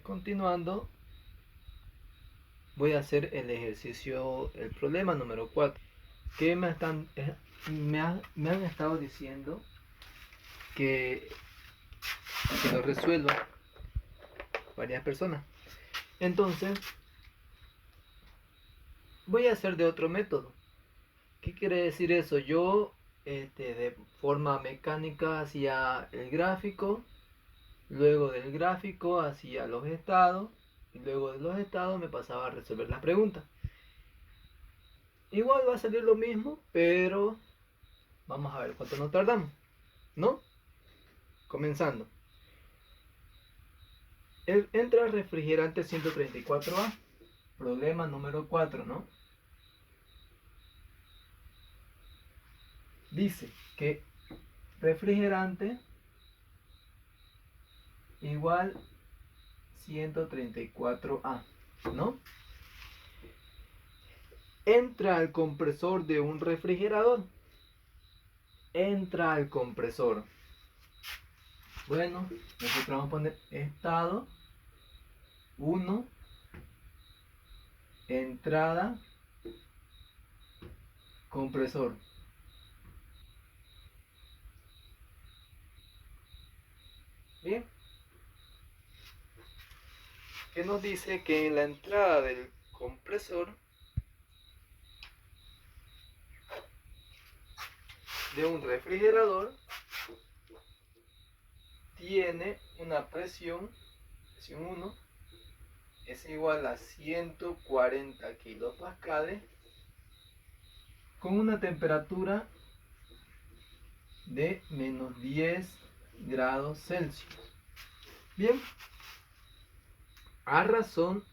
Continuando, voy a hacer el ejercicio, el problema número 4, que me han estado diciendo que, que lo resuelva varias personas. Entonces, voy a hacer de otro método. ¿Qué quiere decir eso? Yo, de forma mecánica, hacía el gráfico, luego del gráfico hacía los estados, y luego de los estados me pasaba a resolver las preguntas. Igual va a salir lo mismo, pero vamos a ver cuánto nos tardamos, ¿no? Comenzando. Entra refrigerante 134A. Problema número 4, ¿no? Dice que refrigerante igual 134A, ¿no? Entra al compresor de un refrigerador. Entra al compresor. Bueno, nosotros vamos a poner estado 1, entrada, compresor. Bien. Que nos dice que en la entrada del compresor de un refrigerador tiene una presión 1 es igual a 140 kilopascales con una temperatura de menos 10 grados Celsius. Bien, a razón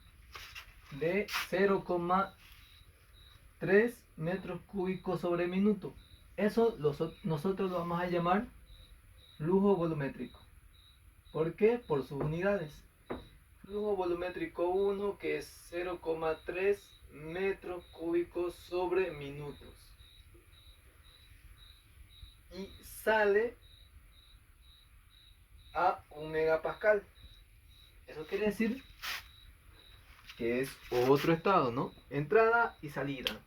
de 0,3 metros cúbicos sobre minuto. Eso nosotros lo vamos a llamar flujo volumétrico. ¿Por qué? Por sus unidades. Flujo volumétrico 1, que es 0,3 metros cúbicos sobre minutos. Y sale a 1 megapascal. Eso quiere decir que es otro estado, ¿no? Entrada y salida.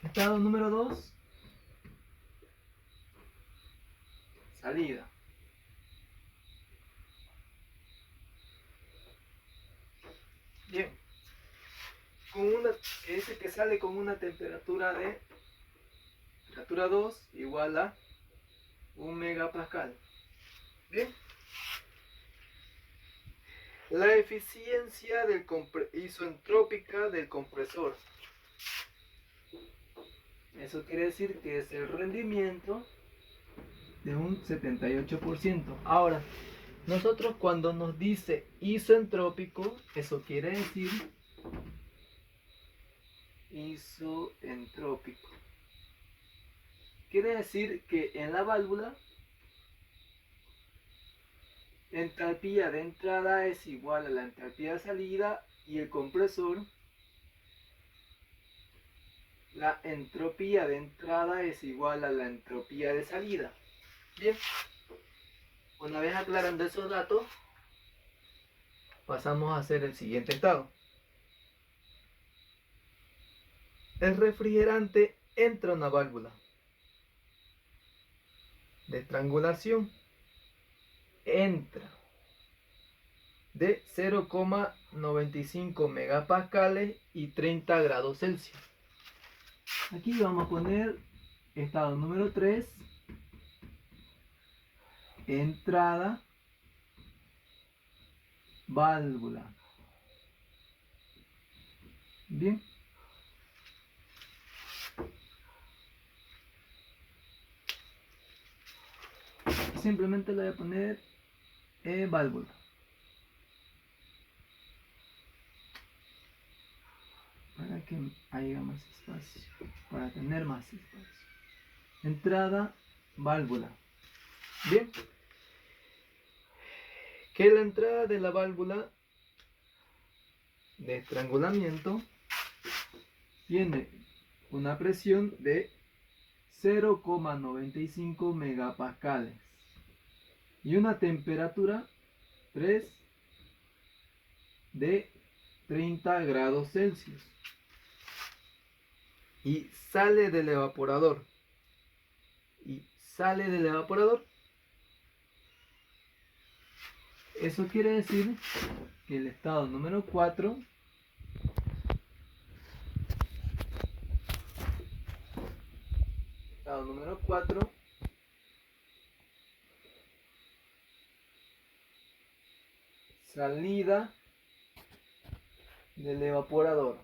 Estado número 2. Salida. Bien. Que dice que sale con una temperatura 2 igual a 1 megapascal. Bien. La eficiencia isoentrópica del compresor. Eso quiere decir que es el rendimiento de un 78%. Ahora, nosotros cuando nos dice isoentrópico, eso quiere decir isoentrópico. Quiere decir que en la válvula la entalpía de entrada es igual a la entalpía de salida y el compresor, la entropía de entrada es igual a la entropía de salida. Bien, una vez aclarando esos datos, pasamos a hacer el siguiente estado. El refrigerante entra a una válvula de estrangulación, entra de 0,95 megapascales y 30 grados Celsius. Aquí vamos a poner estado número 3, entrada, válvula. Bien. Simplemente le voy a poner válvula. Para que haya más espacio. Para tener más espacio. Entrada, válvula. Bien. Que la entrada de la válvula de estrangulamiento tiene una presión de 0,95 megapascales y una temperatura 3 de 30 grados Celsius. Y sale del evaporador. Eso quiere decir que el estado número 4 salida del evaporador.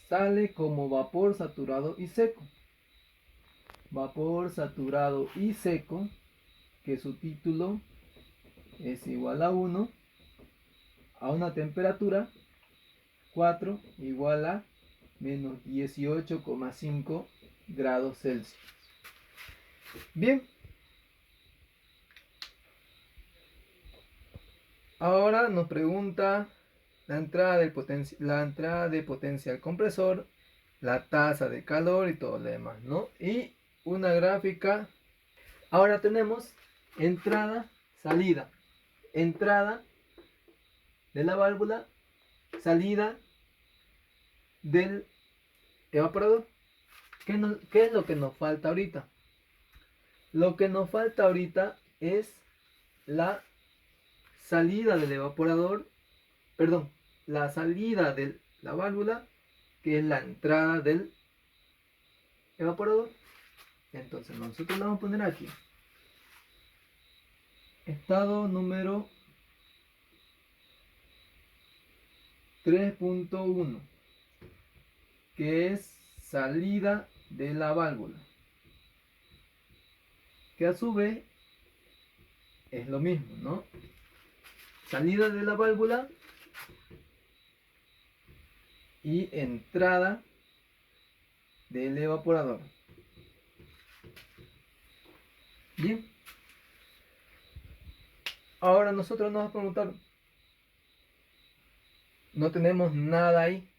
Sale como vapor saturado y seco. Vapor saturado y seco, que su título es igual a 1 a una temperatura 4 igual a menos 18,5 grados Celsius. Bien. Ahora nos pregunta la entrada de potencia al compresor, la tasa de calor y todo lo demás, ¿no? Y una gráfica. Ahora tenemos entrada, salida. Entrada de la válvula, salida del evaporador. ¿Qué es lo que nos falta ahorita? Lo que nos falta ahorita es la salida del evaporador, perdón, la salida de la válvula, que es la entrada del evaporador. Entonces nosotros la vamos a poner aquí. Estado número 3.1, que es salida de la válvula, que a su vez es lo mismo, ¿no? Salida de la válvula y entrada del evaporador. Bien. Ahora nosotros nos vamos a preguntar, no tenemos nada ahí,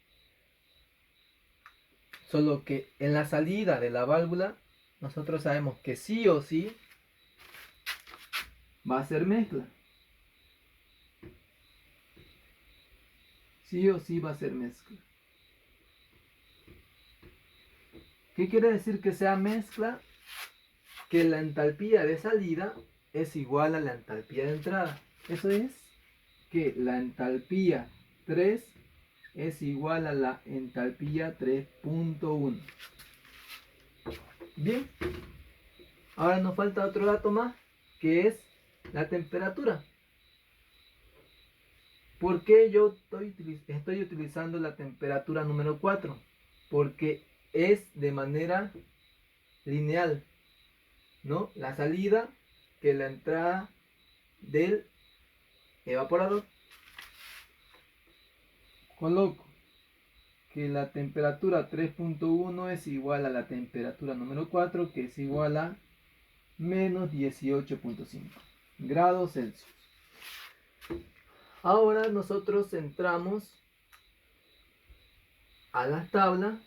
solo que en la salida de la válvula nosotros sabemos que sí o sí va a ser mezcla. Sí o sí va a ser mezcla. ¿Qué quiere decir que sea mezcla? Que la entalpía de salida es igual a la entalpía de entrada. Eso es que la entalpía 3 es igual a la entalpía 3.1. Bien. Ahora nos falta otro dato más, que es la temperatura. ¿Por qué yo estoy utilizando la temperatura número 4? Porque es de manera lineal, ¿no? La salida que la entrada del evaporador. Coloco que la temperatura 3.1 es igual a la temperatura número 4, que es igual a menos 18.5 grados Celsius. Ahora nosotros entramos a la tabla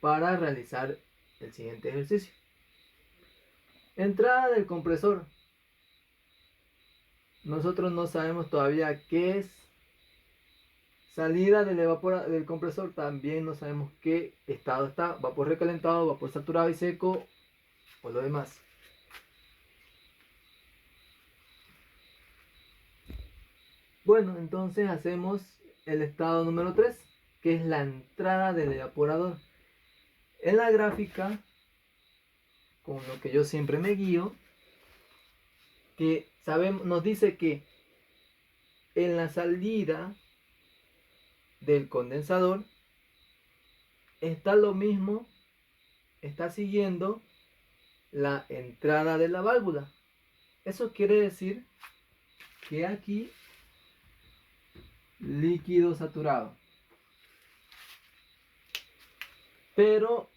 para realizar el siguiente ejercicio. Entrada del compresor. Nosotros no sabemos todavía qué es. Salida del compresor, también no sabemos qué estado está. Vapor recalentado, vapor saturado y seco o lo demás. Bueno, entonces hacemos el estado número 3, que es la entrada del evaporador. En la gráfica, con lo que yo siempre me guío, que nos dice que en la salida del condensador está lo mismo, está siguiendo la entrada de la válvula. Eso quiere decir que aquí líquido saturado, pero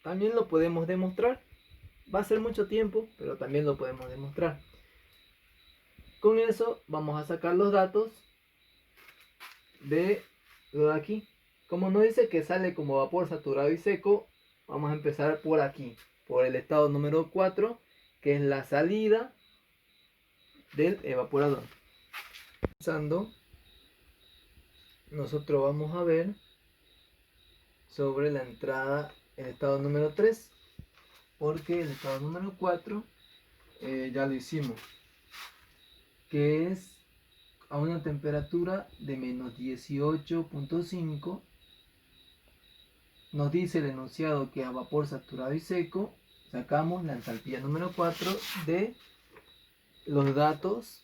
también lo podemos demostrar. Va a ser mucho tiempo, pero también lo podemos demostrar. Con eso vamos a sacar los datos de lo de aquí. Como nos dice que sale como vapor saturado y seco, Vamos a empezar por aquí, por el estado número 4, que es la salida del evaporador. Empezando, nosotros vamos a ver sobre la entrada, el estado número 3, porque el estado número 4 ya lo hicimos, que es a una temperatura de menos 18.5. Nos dice el enunciado que a vapor saturado y seco. Sacamos la entalpía número 4 de los datos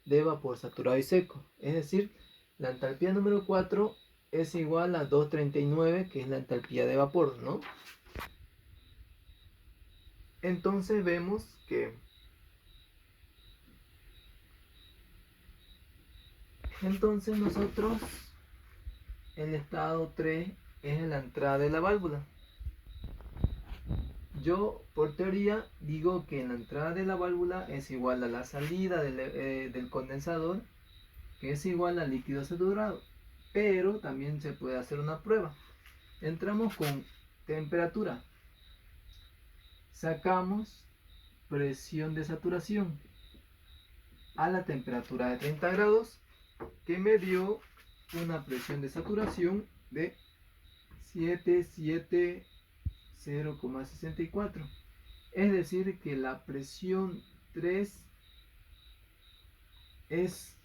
de vapor saturado y seco. Es decir, la entalpía número 4 es igual a 239, que es la entalpía de vapor, ¿no? Entonces vemos que nosotros el estado 3 es la entrada de la válvula. Yo por teoría digo que la entrada de la válvula es igual a la salida del condensador, que es igual al líquido saturado. Pero también se puede hacer una prueba. Entramos con temperatura, sacamos presión de saturación a la temperatura de 30 grados, que me dio una presión de saturación de 770,64. Es decir, que la presión 3 es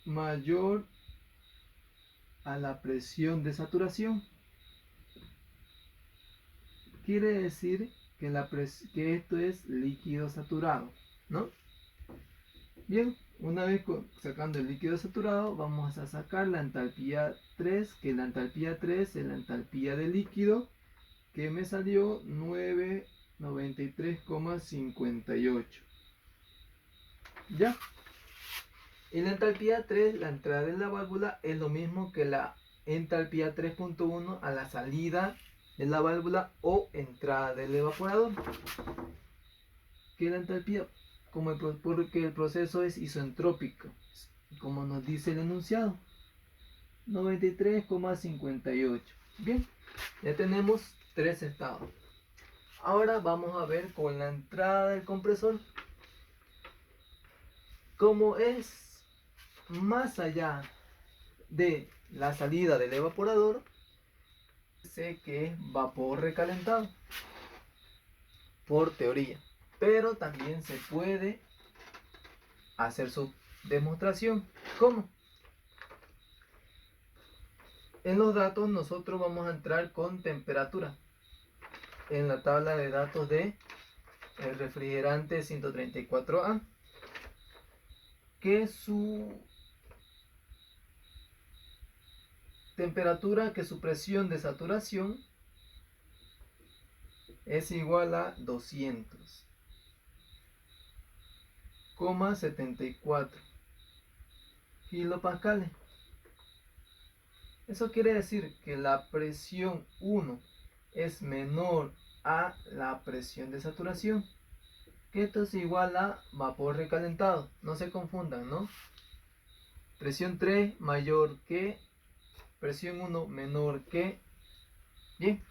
mayor a la presión de saturación. Quiere decir que, que esto es líquido saturado, ¿no? Bien, una vez sacando el líquido saturado, vamos a sacar la entalpía 3, que la entalpía 3 es la entalpía del líquido, que me salió 993,58. ¿Ya? Y la entalpía 3, la entrada de la válvula, es lo mismo que la entalpía 3.1 a la salida de la válvula o entrada del evaporador. Que la entalpía, porque el proceso es isentrópico, como nos dice el enunciado, 93,58. Bien, ya tenemos 3 estados. Ahora vamos a ver con la entrada del compresor. Como es más allá de la salida del evaporador, sé que es vapor recalentado por teoría, pero también se puede hacer su demostración. ¿Cómo? En los datos nosotros vamos a entrar con temperatura en la tabla de datos de el refrigerante 134A, que su temperatura, que su presión de saturación es igual a 200,74 kilopascales. Eso quiere decir que la presión 1 es menor a la presión de saturación, que esto es igual a vapor recalentado. No se confundan, ¿no? Presión 3 mayor que presión 1 menor que. Bien,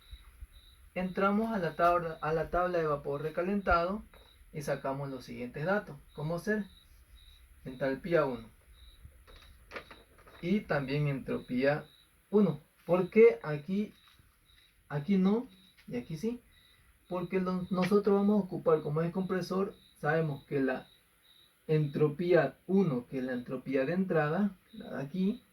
entramos a la tabla de vapor recalentado y sacamos los siguientes datos, como ser entalpía 1 y también entropía 1. ¿Por qué aquí no y aquí sí? Porque nosotros vamos a ocupar, como es compresor, sabemos que la entropía 1, que es la entropía de entrada, la de aquí,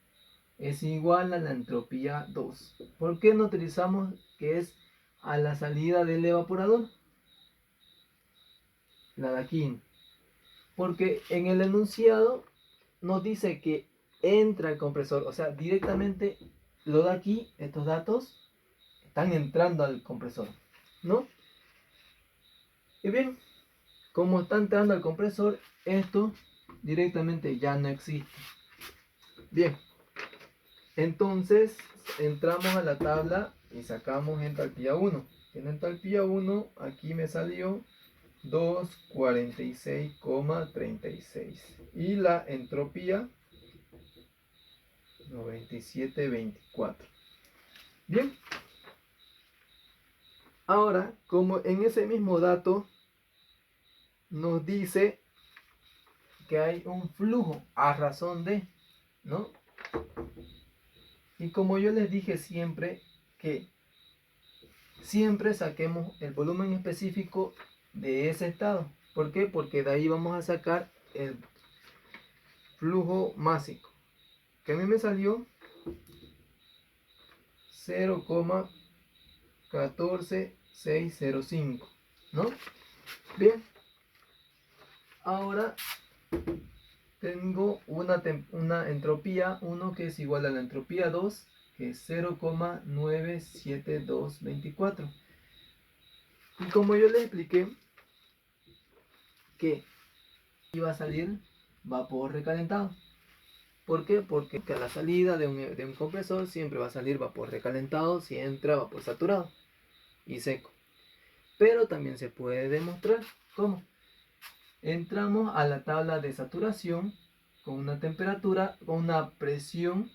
es igual a la entropía 2. ¿Por qué no utilizamos que es a la salida del evaporador? La de aquí. Porque en el enunciado nos dice que entra el compresor, o sea, directamente lo de aquí, estos datos, están entrando al compresor, ¿no? Y bien, como está entrando al compresor, esto directamente ya no existe. Bien, entonces entramos a la tabla y sacamos entalpía 1. En entalpía 1 aquí me salió 246,36 y la entropía 97,24. Bien. Ahora, como en ese mismo dato nos dice que hay un flujo a razón de, ¿no? Y como yo les dije siempre que siempre saquemos el volumen específico de ese estado. ¿Por qué? Porque de ahí vamos a sacar el flujo másico, que a mí me salió 0,14605, ¿no? Bien, ahora tengo una entropía 1 que es igual a la entropía 2, que es 0,97224. Y como yo les expliqué que iba a salir vapor recalentado. ¿Por qué? Porque a la salida de un compresor siempre va a salir vapor recalentado si entra vapor saturado y seco. Pero también se puede demostrar cómo. Entramos a la tabla de saturación con una temperatura, con una presión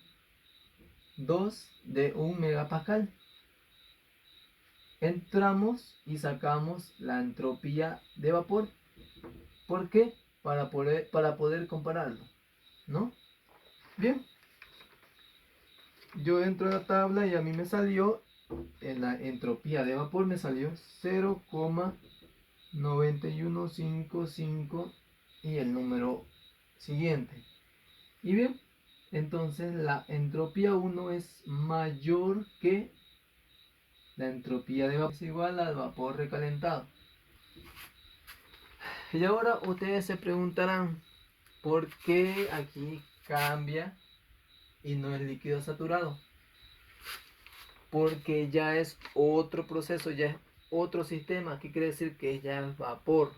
2 de 1 megapascal. Entramos y sacamos la entropía de vapor. ¿Por qué? Para poder compararlo, ¿no? Bien. Yo entro a la tabla y a mí me salió, en la entropía de vapor me salió 0,9155 y el número siguiente. Y bien, entonces la entropía 1 es mayor que la entropía de vapor, es igual al vapor recalentado. Y ahora ustedes se preguntarán, ¿por qué aquí cambia y no es líquido saturado? Porque ya es otro proceso, ya es otro sistema. ¿Qué quiere decir? Que ya es vapor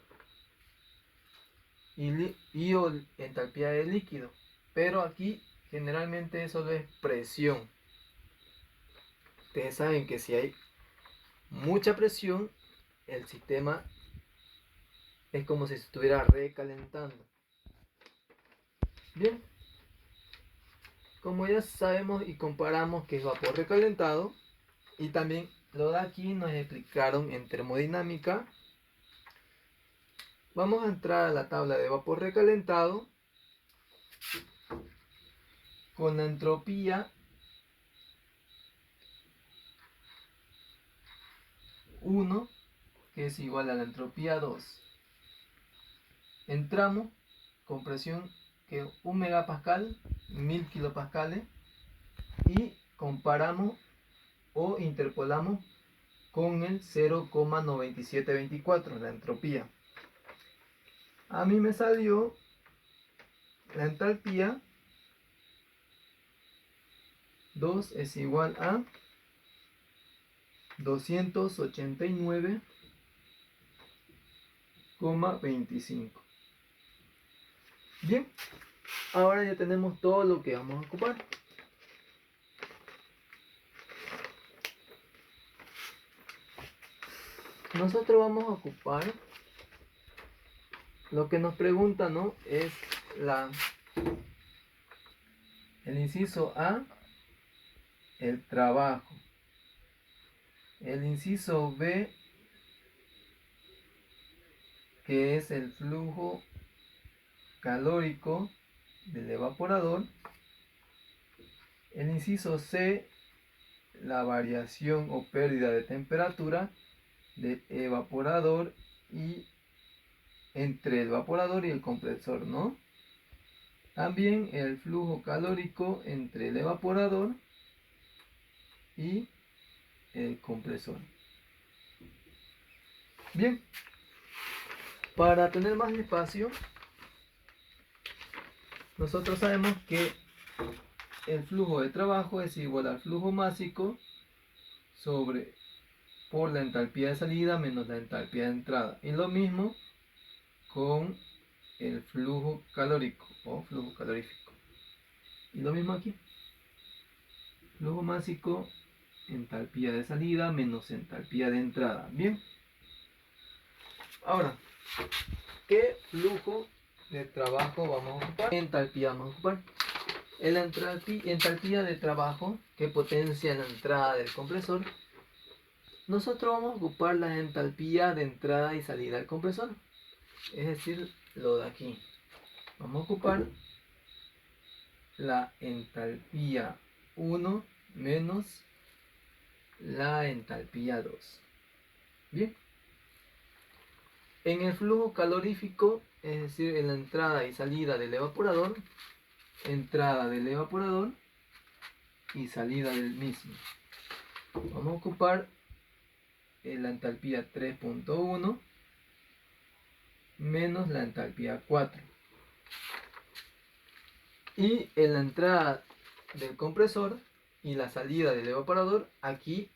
y entalpía de líquido. Pero aquí generalmente solo es presión. Ustedes saben que si hay mucha presión, el sistema es como si se estuviera recalentando. Bien, como ya sabemos y comparamos que es vapor recalentado, y también lo de aquí nos explicaron en termodinámica, vamos a entrar a la tabla de vapor recalentado con la entropía 1, que es igual a la entropía 2. Entramos con presión que 1 megapascal, 1000 kilopascales, y comparamos o interpolamos con el 0,9724, la entropía. A mí me salió la entalpía 2 es igual a 289,25. Bien, ahora ya tenemos todo lo que vamos a ocupar. Nosotros vamos a ocupar lo que nos pregunta, ¿no? Es el inciso A, el trabajo. El inciso B, que es el flujo calórico del evaporador. El inciso C, la variación o pérdida de temperatura del evaporador y entre el evaporador y el compresor, ¿no? También el flujo calórico entre el evaporador y el compresor. Bien, para tener más espacio, nosotros sabemos que el flujo de trabajo es igual al flujo másico por la entalpía de salida menos la entalpía de entrada. Y lo mismo con el flujo calórico o flujo calorífico. Y lo mismo aquí. Flujo másico, entalpía de salida menos entalpía de entrada. Bien. Ahora, ¿qué flujo de trabajo vamos a ocupar? ¿Qué entalpía vamos a ocupar? La entalpía de trabajo que potencia la entrada del compresor, nosotros vamos a ocupar la entalpía de entrada y salida del compresor, es decir, lo de aquí. Vamos a ocupar la entalpía 1 menos la entalpía 2. Bien. En el flujo calorífico, es decir, en la entrada y salida del evaporador, entrada del evaporador y salida del mismo, vamos a ocupar la entalpía 3.1 menos la entalpía 4. Y en la entrada del compresor y la salida del evaporador, aquí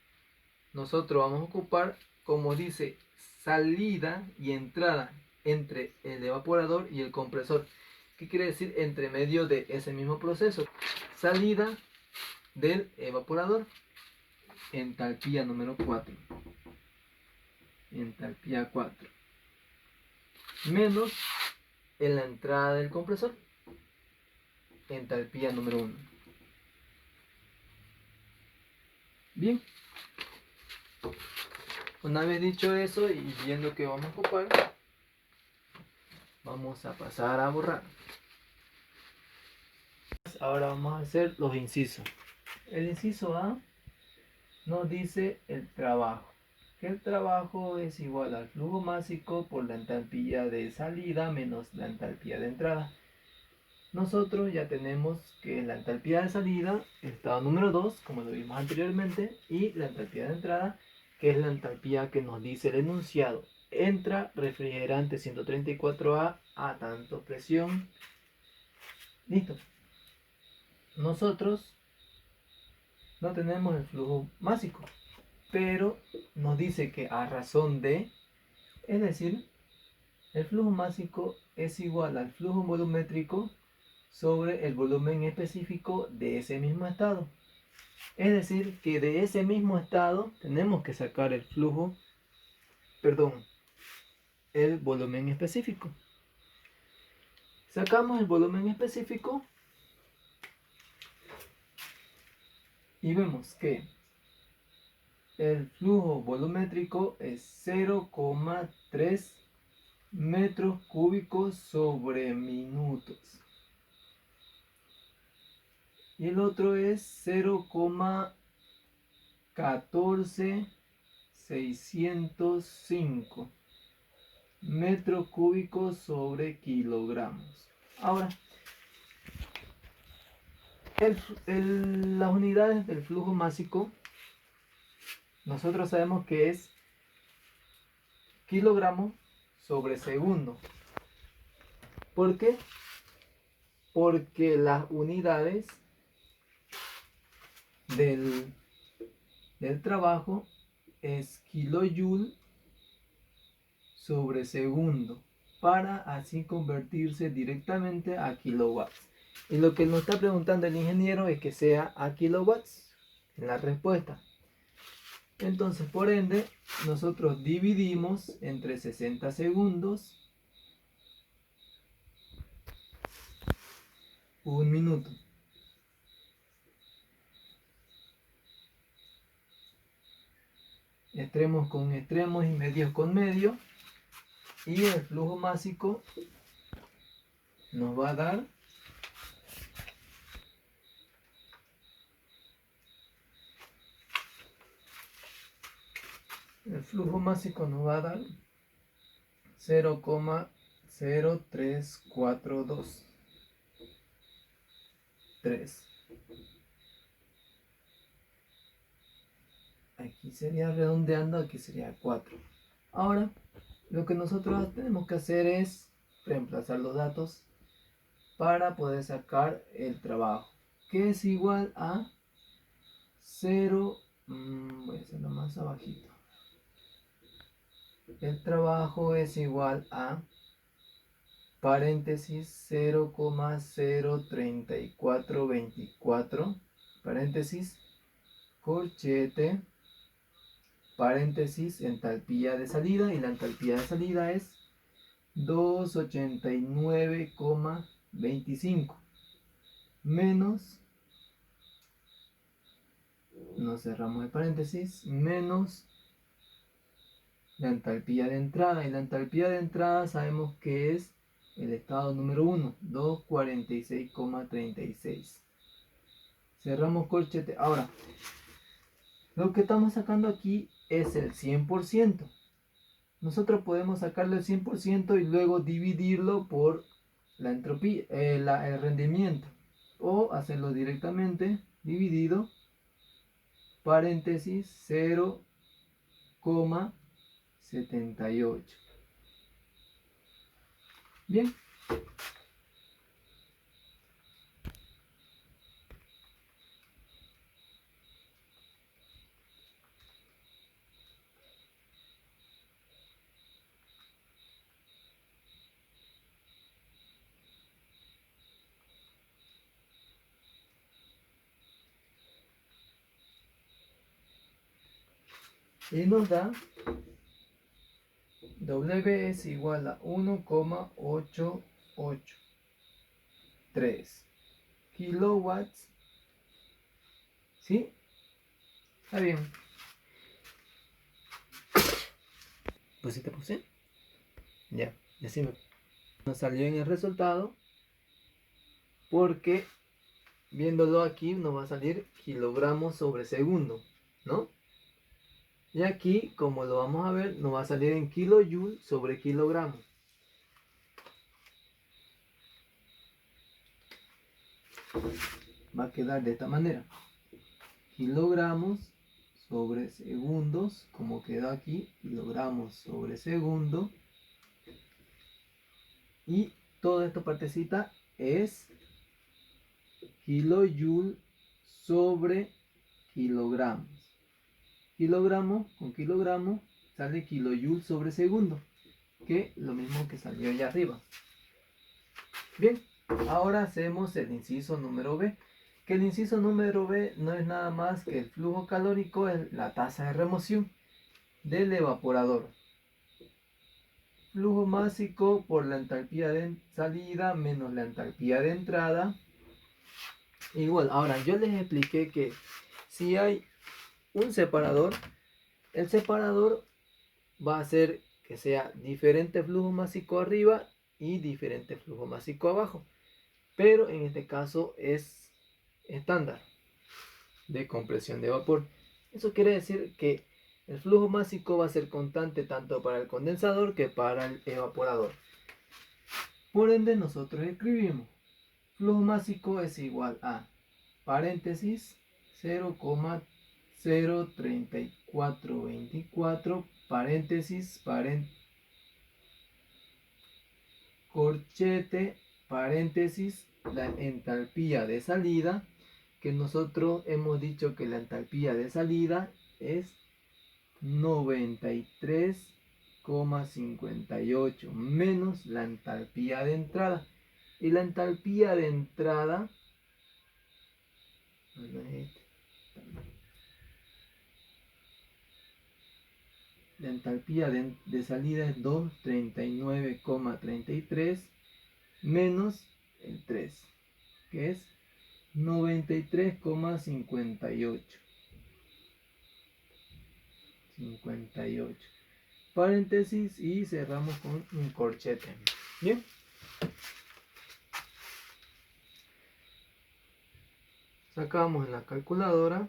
nosotros vamos a ocupar, como dice, salida y entrada entre el evaporador y el compresor. ¿Qué quiere decir? Entre medio de ese mismo proceso. Salida del evaporador, entalpía número 4. Entalpía 4. Menos en la entrada del compresor, entalpía número 1. Bien. Una vez dicho eso y viendo que vamos a ocupar, vamos a pasar a borrar. Ahora vamos a hacer los incisos. El inciso A nos dice el trabajo. Que el trabajo es igual al flujo másico por la entalpía de salida menos la entalpía de entrada. Nosotros ya tenemos que la entalpía de salida, estado número 2, como lo vimos anteriormente, y la entalpía de entrada, que es la entalpía que nos dice el enunciado. Entra refrigerante 134A a tanto presión. Listo. Nosotros no tenemos el flujo másico, pero nos dice que a razón de, es decir, el flujo másico es igual al flujo volumétrico sobre el volumen específico de ese mismo estado. Es decir, que de ese mismo estado tenemos que sacar el volumen específico. Sacamos el volumen específico y vemos que el flujo volumétrico es 0,3 metros cúbicos sobre minutos. Y el otro es 0,14605 metros cúbicos sobre kilogramos. Ahora, las unidades del flujo másico, nosotros sabemos que es kilogramos sobre segundo. ¿Por qué? Porque las unidades del trabajo es kilojoule sobre segundo, para así convertirse directamente a kilowatts. Y lo que nos está preguntando el ingeniero es que sea a kilowatts en la respuesta. Entonces, por ende, nosotros dividimos entre 60 segundos 1 minuto. Extremos con extremos y medios con medios. Y el flujo másico nos va a dar el flujo másico nos va a dar 0,0342 3. Aquí sería redondeando, aquí sería 4. Ahora, lo que nosotros tenemos que hacer es reemplazar los datos para poder sacar el trabajo, que es igual a 0, voy a hacerlo más abajito. El trabajo es igual a paréntesis 0,03424 paréntesis corchete paréntesis entalpía de salida, y la entalpía de salida es 289,25. menos, nos cerramos el paréntesis, menos la entalpía de entrada. Y la entalpía de entrada sabemos que es el estado número 1, 246,36. Cerramos corchete. Ahora, lo que estamos sacando aquí es el 100%. Nosotros podemos sacarle el 100% y luego dividirlo por la entropía, el rendimiento. O hacerlo directamente, dividido, paréntesis, 0,78. Bien. Y nos da W es igual a 1,883 kilowatts. ¿Sí? Está bien. Pues sí te puse. Ya, y así nos salió en el resultado. Porque viéndolo aquí nos va a salir kilogramos sobre segundo, ¿no? Y aquí, como lo vamos a ver, nos va a salir en kilojoule sobre kilogramo. Va a quedar de esta manera. Kilogramos sobre segundos, como queda aquí, kilogramos sobre segundo. Y toda esta partecita es kilojoule sobre kilogramos. Kilogramo con kilogramo sale kilojoule sobre segundo, que lo mismo que salió allá arriba. Bien, ahora hacemos el inciso número B, que el inciso número B no es nada más que el flujo calórico, la tasa de remoción del evaporador. Flujo másico por la entalpía de salida menos la entalpía de entrada. Igual, ahora yo les expliqué que si hay un separador, el separador va a hacer que sea diferente flujo másico arriba y diferente flujo másico abajo, pero en este caso es estándar de compresión de vapor. Eso quiere decir que el flujo másico va a ser constante tanto para el condensador que para el evaporador. Por ende, nosotros escribimos flujo másico es igual a paréntesis 0,03424 paréntesis, corchete, paréntesis, la entalpía de salida, que nosotros hemos dicho que la entalpía de salida es 93,58 menos la entalpía de entrada. Y la entalpía de entrada, la entalpía de salida es 239,33 menos el 3, que es 93,58. 58. Paréntesis y cerramos con un corchete. Bien. Sacamos en la calculadora.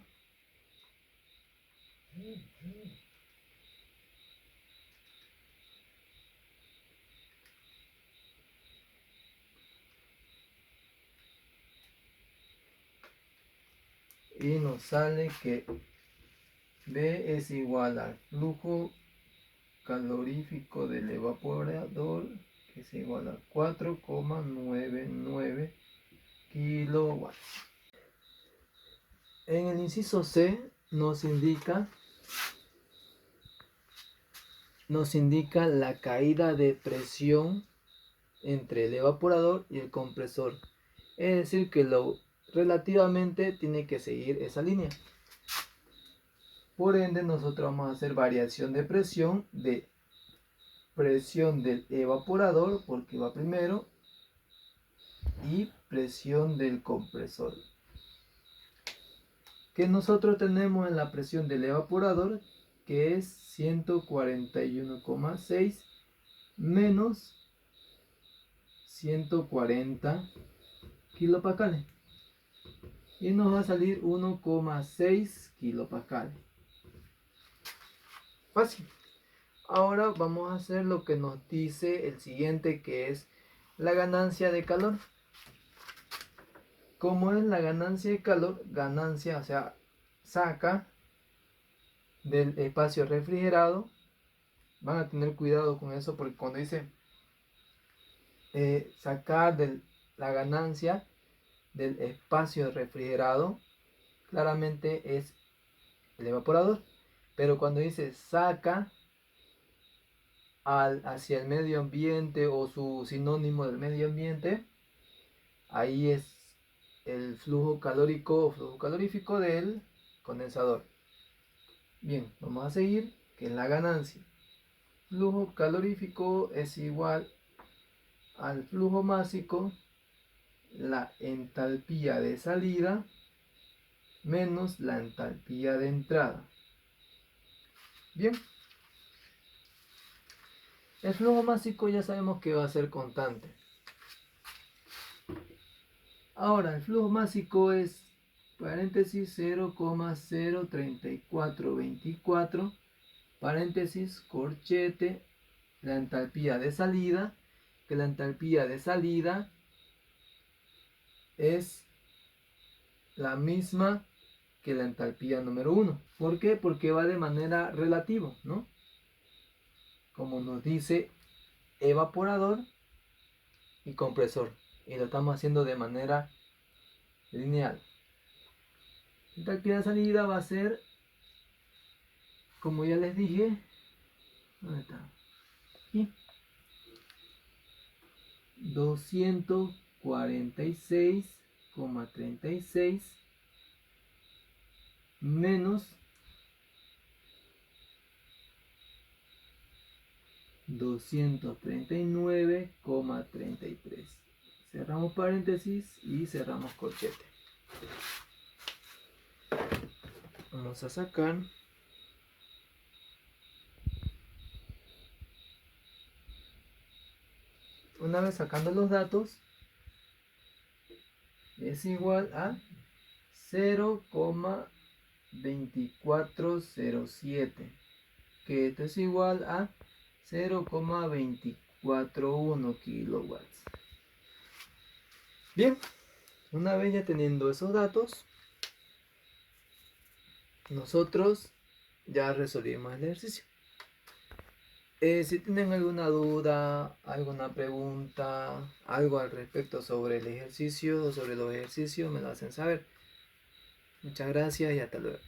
Y nos sale que B es igual al flujo calorífico del evaporador, que es igual a 4,99 kilowatts. En el inciso C nos indica la caída de presión entre el evaporador y el compresor. Es decir, que relativamente tiene que seguir esa línea. Por ende, nosotros vamos a hacer variación de presión del evaporador, porque va primero, y presión del compresor. Que nosotros tenemos en la presión del evaporador, que es 141,6 menos 140 kilopascales. Y nos va a salir 1,6 kilopascales. Fácil. Ahora vamos a hacer lo que nos dice el siguiente, que es la ganancia de calor. Como es la ganancia de calor, ganancia, o sea, saca del espacio refrigerado. Van a tener cuidado con eso, porque cuando dice sacar la ganancia del espacio refrigerado, claramente es el evaporador. Pero cuando dice saca hacia el medio ambiente, o su sinónimo del medio ambiente, ahí es el flujo calórico o flujo calorífico del condensador. Bien, vamos a seguir, que en la ganancia flujo calorífico es igual al flujo másico, la entalpía de salida menos la entalpía de entrada. Bien, el flujo másico ya sabemos que va a ser constante. Ahora, el flujo másico es paréntesis 0,03424 paréntesis corchete la entalpía de salida, que la entalpía de salida es la misma que la entalpía número 1. ¿Por qué? Porque va de manera relativa, ¿no? Como nos dice evaporador y compresor, y lo estamos haciendo de manera lineal. La entalpía de salida va a ser, como ya les dije, ¿dónde está? Aquí, 246,36 menos 239,33. Cerramos paréntesis y cerramos corchete. Vamos a sacar una vez sacando los datos, es igual a 0,2407, que esto es igual a 0,241 kilowatts. Bien, una vez ya teniendo esos datos, nosotros ya resolvimos el ejercicio. Si tienen alguna duda, alguna pregunta, algo al respecto sobre el ejercicio o sobre los ejercicios, me lo hacen saber. Muchas gracias y hasta luego.